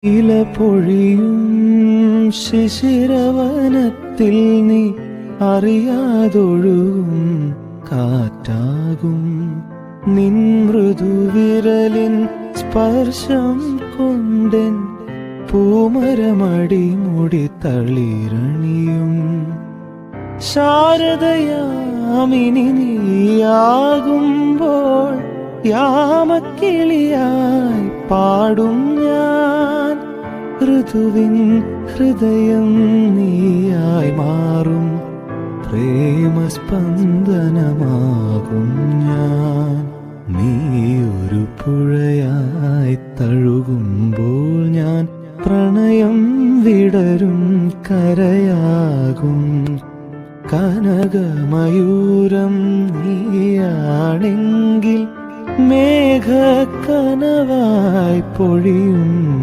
ഇല പൊഴിയും ശിശിരവനത്തിൽ നീ അറിയാതൊഴുകും കാറ്റാകും. നിൻ മൃദുവിരലിൻ സ്പർശം കൊണ്ടെൻ പൂമരമടി മുടി തളിരണിയും. ശാരദയാമിനി നീയാകുമ്പോൾ യാമക്കിളിയായി പാടും ഞാൻ. ഋതുവിൻ ഹൃദയം നീയായി മാറും പ്രേമസ്പന്ദനമാകും ഞാൻ. നീയൊരു പുഴയായി തഴുകുമ്പോൾ ഞാൻ പ്രണയം വിടരും കരയാകും. കനകമയൂരം നീയാണെങ്കിൽ മേഘക്കനവായി പൊഴിയും.